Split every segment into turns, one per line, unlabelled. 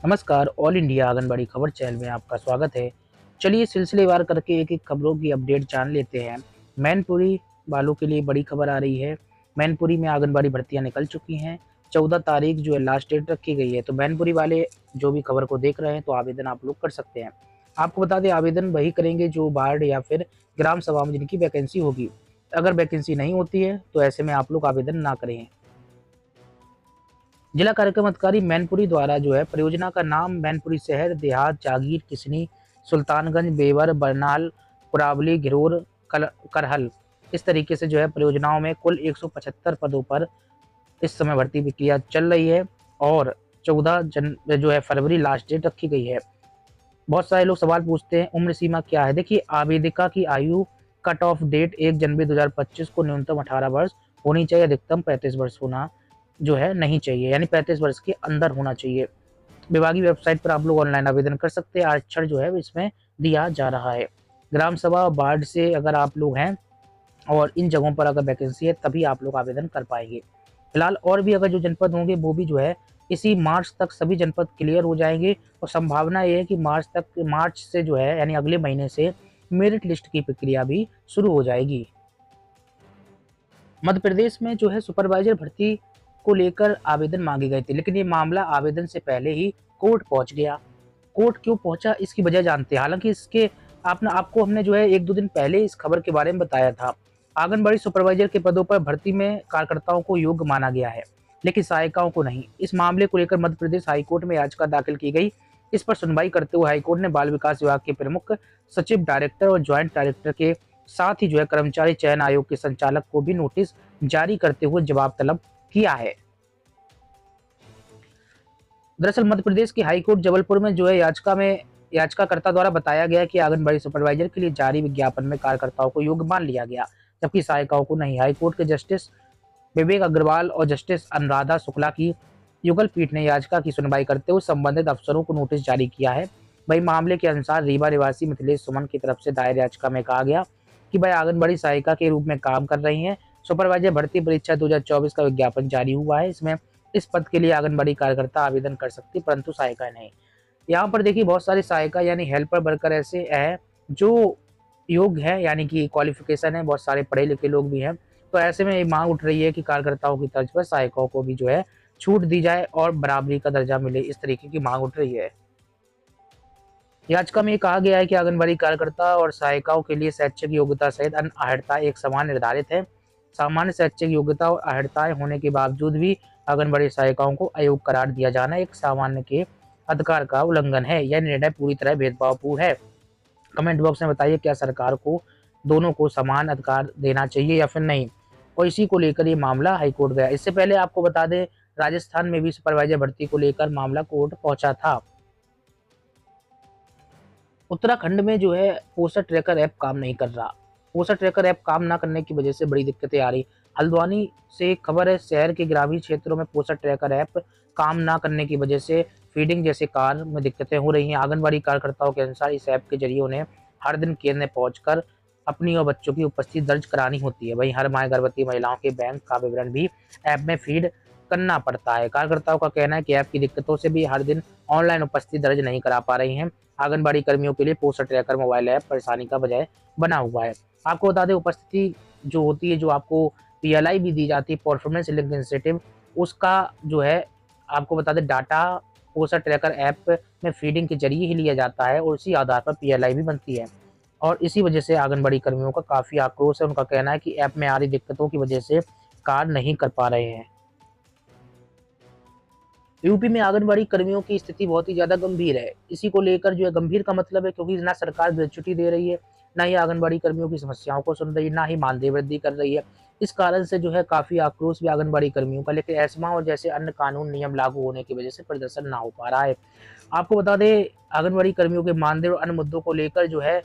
नमस्कार। All India anganwadi खबर channel में आपका स्वागत है। चलिए सिलसिलेवार करके एक एक खबरों की अपडेट जान लेते हैं। मैनपुरी वालों के लिए बड़ी खबर आ रही है। मैनपुरी में आंगनबाड़ी भर्तियां निकल चुकी हैं। 14 तारीख जो है लास्ट डेट रखी गई है, तो मैनपुरी वाले जो भी खबर को देख रहे हैं तो आवेदन आप लोग कर सकते हैं। आपको बता दें, आवेदन वही करेंगे जो वार्ड या फिर ग्राम सभा में जिनकी वैकेंसी होगी। अगर वैकेंसी नहीं होती है तो ऐसे में आप लोग आवेदन ना करें। जिला कार्यक्रम अधिकारी मैनपुरी द्वारा जो है परियोजना का नाम मैनपुरी शहर देहात जागीर किसनी सुल्तानगंज बेवर बरनाल कुरावली घिरोर करहल, इस तरीके से जो है परियोजनाओं में कुल 175 पदों पर इस समय भर्ती प्रक्रिया चल रही है और 14 जन जो है फरवरी लास्ट डेट रखी गई है। बहुत सारे लोग सवाल पूछते हैं उम्र सीमा क्या है। देखिए, आवेदिका की आयु कट ऑफ डेट 1 जनवरी 2025 को न्यूनतम 18 वर्ष होनी चाहिए, अधिकतम 35 वर्ष होना जो है नहीं चाहिए, यानी 35 वर्ष के अंदर होना चाहिए। विभागीय वेबसाइट पर आप लोग ऑनलाइन आवेदन कर सकते हैं। आरक्षण जो है इसमें दिया जा रहा है। ग्राम सभा वार्ड से अगर आप लोग हैं और इन जगहों पर अगर वैकेंसी है तभी आप लोग आवेदन कर पाएंगे। फिलहाल और भी अगर जो जनपद होंगे वो भी जो है इसी मार्च तक सभी जनपद क्लियर हो जाएंगे और संभावना ये है कि मार्च से जो है यानी अगले महीने से मेरिट लिस्ट की प्रक्रिया भी शुरू हो जाएगी। मध्य प्रदेश में जो है सुपरवाइजर भर्ती को लेकर आवेदन मांगे गए थे, लेकिन ये मामला आवेदन से पहले ही कोर्ट पहुंच गया। कोर्ट क्यों पहुंचा इसकी वजह जानते हैं। हालांकि इसके आपको हमने जो है 1-2 दिन पहले इस खबर के बारे में बताया था। आंगनबाड़ी सुपरवाइजर के पदों पर भर्ती में कार्यकर्ताओं को योग्य माना गया है, लेकिन सहायिकाओं को नहीं। इस मामले को लेकर मध्य प्रदेश हाईकोर्ट में याचिका दाखिल की गई। इस पर सुनवाई करते हुए हाईकोर्ट ने बाल विकास विभाग के प्रमुख सचिव, डायरेक्टर और ज्वाइंट डायरेक्टर के साथ ही जो है कर्मचारी चयन आयोग के संचालक को भी नोटिस जारी करते हुए जवाब तलब किया है। दरअसल मध्य प्रदेश की हाईकोर्ट जबलपुर में जो है याचिकाकर्ता द्वारा बताया गया कि आंगनबाड़ी सुपरवाइजर के लिए जारी विज्ञापन में कार्यकर्ताओं को योग्य मान लिया गया, जबकि सहायिकाओं को नहीं। हाईकोर्ट के जस्टिस विवेक अग्रवाल और जस्टिस अनुराधा शुक्ला की युगल पीठ ने याचिका की सुनवाई करते हुए संबंधित अफसरों को नोटिस जारी किया है। वही मामले के अनुसार रीवा निवासी मिथिलेश सुमन की तरफ से दायर याचिका में कहा गया कि वह आंगनबाड़ी सहायिका के रूप में काम कर रही हैं। सुपरवाइजर भर्ती परीक्षा 2024 का विज्ञापन जारी हुआ है। इसमें इस पद के लिए आंगनबाड़ी कार्यकर्ता आवेदन कर सकती, परंतु सहायिका नहीं। यहाँ पर देखिए, बहुत सारी सहायिका यानी हेल्पर वर्कर ऐसे हैं जो योग्य है, यानी कि क्वालिफिकेशन है, बहुत सारे पढ़े लिखे लोग भी हैं। तो ऐसे में ये मांग उठ रही है कि कार्यकर्ताओं की तर्ज पर सहायिकाओं को भी जो है छूट दी जाए और बराबरी का दर्जा मिले, इस तरीके की मांग उठ रही है। याचिका में ये कहा गया है कि आंगनबाड़ी कार्यकर्ता और सहायिकाओं के लिए शैक्षिक योग्यता सहित अन्य अर्हता एक समान निर्धारित है। सामान्य शैक्षिक योग्यता और अर्हताएं होने के बावजूद भी आंगनबाड़ी सहायिकाओं को अयोग्य करार दिया जाना एक सामान्य के अधिकार का उल्लंघन है। यह निर्णय पूरी तरह भेदभावपूर्ण है। कमेंट बॉक्स में बताइए, क्या सरकार को दोनों को समान अधिकार देना चाहिए या फिर नहीं। और इसी को लेकर ये मामला हाईकोर्ट गया। इससे पहले आपको बता दें, राजस्थान में भी सुपरवाइजर भर्ती को लेकर मामला कोर्ट पहुंचा था। उत्तराखंड में जो है पोस्टर ट्रैकर ऐप काम नहीं कर रहा। पोस्टर ट्रैकर ऐप काम ना करने की वजह से बड़ी दिक्कतें आ रही। हल्द्वानी से एक खबर है, शहर के ग्रामीण क्षेत्रों में पोस्टर ट्रैकर ऐप काम ना करने की वजह से फीडिंग जैसे कार्य में दिक्कतें हो रही हैं। आंगनबाड़ी कार्यकर्ताओं के अनुसार इस ऐप के जरिए उन्हें हर दिन केंद्र में पहुंचकर अपनी और बच्चों की उपस्थिति दर्ज करानी होती है। वहीं हर माह गर्भवती महिलाओं के बैंक का विवरण भी ऐप में फीड करना पड़ता है। कार्यकर्ताओं का कहना है कि ऐप की दिक्कतों से भी हर दिन ऑनलाइन उपस्थिति दर्ज नहीं करा पा रही हैं। आंगनबाड़ी कर्मियों के लिए पोस्टर ट्रैकर मोबाइल ऐप परेशानी का वजह बना हुआ है। आपको बता दें, उपस्थिति जो होती है, जो आपको पीएलआई भी दी जाती है, परफॉर्मेंस लिंक इंसेंटिव, उसका जो है आपको बता दें डाटा पोस्टर ट्रैकर ऐप में फीडिंग के जरिए ही लिया जाता है और उसी आधार पर पीएलआई भी बनती है। और इसी वजह से आंगनबाड़ी कर्मियों का काफी आक्रोश है। उनका कहना है कि ऐप में आ रही दिक्कतों की वजह से कार्य नहीं कर पा रहे हैं। यूपी में आंगनबाड़ी कर्मियों की स्थिति बहुत ही ज्यादा गंभीर है। इसी को लेकर जो है, गंभीर का मतलब है क्योंकि ना सरकार ग्रेच्युटी दे रही है, ना ही आंगनबाड़ी कर्मियों की समस्याओं को सुन रही है, ना ही मानदेय वृद्धि कर रही है। इस कारण से जो है काफी आक्रोश भी आंगनबाड़ी कर्मियों का, लेकिन एस्मा और जैसे अन्य कानून नियम लागू होने की वजह से प्रदर्शन ना हो पा रहा है। आपको बता दें, आंगनबाड़ी कर्मियों के मानदेय और अन्य मुद्दों को लेकर जो है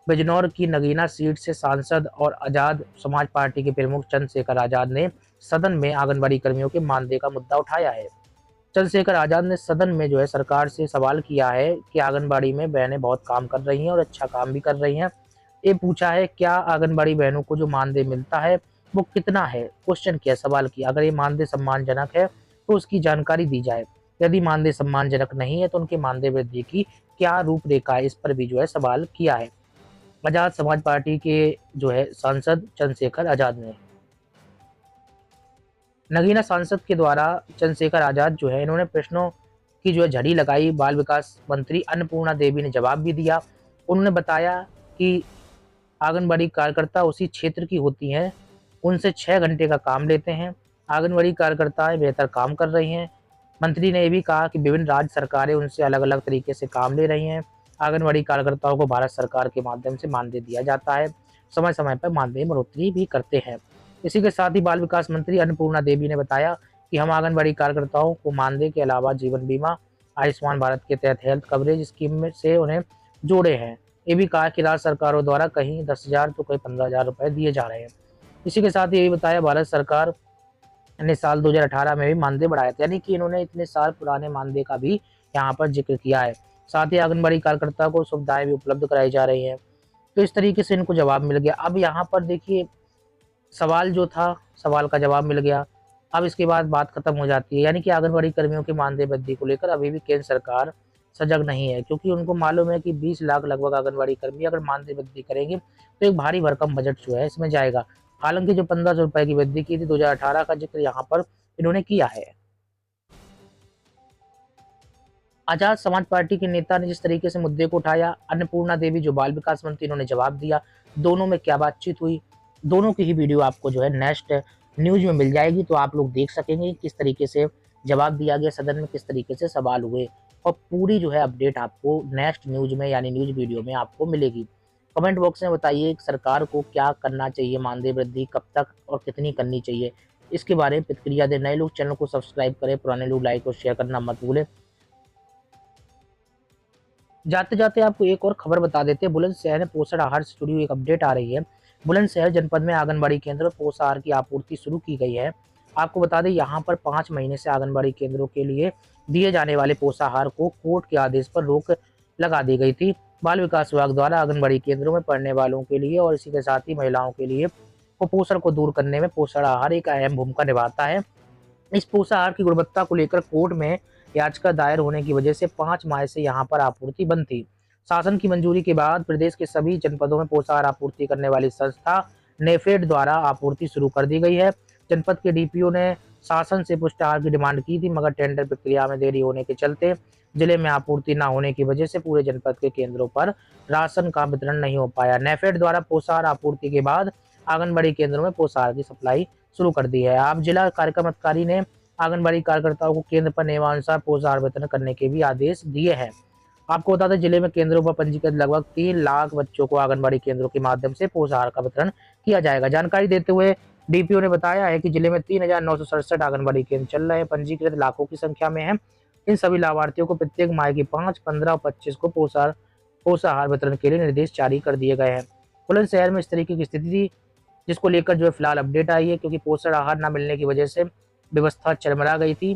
बिजनौर की नगीना सीट से सांसद और आजाद समाज पार्टी के प्रमुख चंद्रशेखर आजाद ने सदन में आंगनबाड़ी कर्मियों के मानदेय का मुद्दा उठाया है। चंद्रशेखर आजाद ने सदन में जो है सरकार से सवाल किया है कि आंगनबाड़ी में बहनें बहुत काम कर रही हैं और अच्छा काम भी कर रही हैं। ये पूछा है, क्या आंगनबाड़ी बहनों को जो मानदेय मिलता है वो कितना है। क्वेश्चन किया, सवाल किया, अगर ये मानदेय सम्मानजनक है तो उसकी जानकारी दी जाए। यदि मानदेय सम्मानजनक नहीं है तो उनके मानदेय वृद्धि की क्या रूपरेखा है, इस पर भी जो है सवाल किया है। आजाद समाज पार्टी के जो है सांसद चंद्रशेखर आजाद ने, नगीना सांसद के द्वारा चंद्रशेखर आजाद जो है इन्होंने प्रश्नों की जो है झड़ी लगाई। बाल विकास मंत्री अन्नपूर्णा देवी ने जवाब भी दिया। उन्होंने बताया कि आंगनबाड़ी कार्यकर्ता उसी क्षेत्र की होती हैं, उनसे 6 घंटे का काम लेते हैं। आंगनबाड़ी कार्यकर्ताएं बेहतर काम कर रही हैं। मंत्री ने यह भी कहा कि विभिन्न राज्य सरकारें उनसे अलग अलग तरीके से काम ले रही हैं। आंगनबाड़ी कार्यकर्ताओं को भारत सरकार के माध्यम से मानदेय दिया जाता है, समय समय पर मानदेय में बढ़ोतरी भी करते हैं। इसी के साथ ही बाल विकास मंत्री अन्नपूर्णा देवी ने बताया कि हम आंगनबाड़ी कार्यकर्ताओं को मानदेय के अलावा जीवन बीमा, आयुष्मान भारत के तहत हेल्थ कवरेज स्कीम में से उन्हें जोड़े हैं। ये भी कहा कि राज्य सरकारों द्वारा कहीं 10,000 तो कहीं 15,000 रुपए दिए जा रहे हैं। इसी के साथ ये भी बताया भारत सरकार ने साल 2018 में भी मानदेय बढ़ाया था, यानी कि इन्होंने इतने साल पुराने मानदेय का भी यहाँ पर जिक्र किया है। साथ ही आंगनबाड़ी कार्यकर्ता को सुविधाएं भी उपलब्ध कराई जा रही हैं। तो इस तरीके से इनको जवाब मिल गया। अब यहाँ पर देखिए सवाल जो था, सवाल का जवाब मिल गया। अब इसके बाद बात खत्म हो जाती है, यानी कि आंगनबाड़ी कर्मियों की मानदेय वृद्धि को लेकर अभी भी केंद्र सरकार सजग नहीं है, क्योंकि उनको मालूम है कि 20 लाख लगभग आंगनबाड़ी कर्मी अगर मानदेय वृद्धि करेंगे तो एक भारी भरकम बजट जो है इसमें जाएगा। हालांकि जो 1500 रुपए की वृद्धि की थी 2018 का जिक्र यहाँ पर इन्होंने किया है। आजाद समाज पार्टी के नेता ने जिस तरीके से मुद्दे को उठाया, अन्नपूर्णा देवी जो बाल विकास मंत्री, इन्होंने जवाब दिया। दोनों में क्या बातचीत हुई, दोनों की ही वीडियो आपको जो है नेक्स्ट न्यूज में मिल जाएगी, तो आप लोग देख सकेंगे किस तरीके से जवाब दिया गया, सदन में किस तरीके से सवाल हुए, और पूरी जो है अपडेट आपको नेक्स्ट न्यूज में यानी न्यूज वीडियो में आपको मिलेगी। कमेंट बॉक्स में बताइए सरकार को क्या करना चाहिए, मानदेय वृद्धि कब तक और कितनी करनी चाहिए, इसके बारे में प्रतिक्रिया दें। नए लोग चैनल को सब्सक्राइब करें, पुराने लोग लाइक और शेयर करना मत भूलें। जाते जाते आपको एक और खबर बता देते हैं, बुलंदशहर में पोषण आहार से जुड़ी हुई एक अपडेट आ रही है। बुलंदशहर जनपद में आंगनबाड़ी केंद्र में पोषण आहार की आपूर्ति शुरू की गई है। आपको बता दें यहाँ पर 5 महीने से आंगनबाड़ी केंद्रों के लिए दिए जाने वाले पोषाहार को कोर्ट के आदेश पर रोक लगा दी गई थी। बाल विकास विभाग द्वारा आंगनबाड़ी केंद्रों में पढ़ने वालों के लिए और इसी के साथ ही महिलाओं के लिए कुपोषण को दूर करने में पोषण आहार एक अहम भूमिका निभाता है। इस पोषण आहार की गुणवत्ता को लेकर कोर्ट में याचिका दायर होने की वजह से 5 माह से यहाँ पर आपूर्ति बंद थी। शासन की मंजूरी के बाद प्रदेश के सभी जनपदों में पोषण आहार आपूर्ति करने वाली संस्था नेफेड द्वारा आपूर्ति शुरू कर दी गई है। जनपद के डीपीओ ने शासन से पुष्ट आहार की डिमांड की थी, मगर टेंडर प्रक्रिया में देरी होने के चलते जिले में आपूर्ति न होने की वजह से पूरे जनपद के केंद्रों पर राशन का वितरण नहीं हो पाया। नेफेड द्वारा पोषण आहार आपूर्ति के बाद आंगनबाड़ी केंद्रों में पोषण आहार की सप्लाई शुरू कर दी है। अब जिला कार्यक्रम अधिकारी ने आंगनबाड़ी कार्यकर्ताओं को केंद्र पर नियमानुसार पोषण आहार वितरण करने के भी आदेश दिए हैं। आपको बता दें जिले में केंद्रों पर पंजीकृत लगभग 3 लाख बच्चों को आंगनबाड़ी केंद्रों के माध्यम से पोषण आहार का वितरण किया जाएगा। जानकारी देते हुए डीपीओ ने बताया है कि जिले में 3,967 आंगनबाड़ी केंद्र चल रहे हैं, पंजीकृत लाखों की संख्या में है। इन सभी लाभार्थियों को प्रत्येक माह की 5, 15 और 25 को पोषण आहार वितरण के लिए निर्देश जारी कर दिए गए हैं। बुलंदशहर में इस तरीके की स्थिति थी, जिसको लेकर जो है फिलहाल अपडेट आई है, क्योंकि पोषण आहार न मिलने की वजह से व्यवस्था चरमरा गई थी।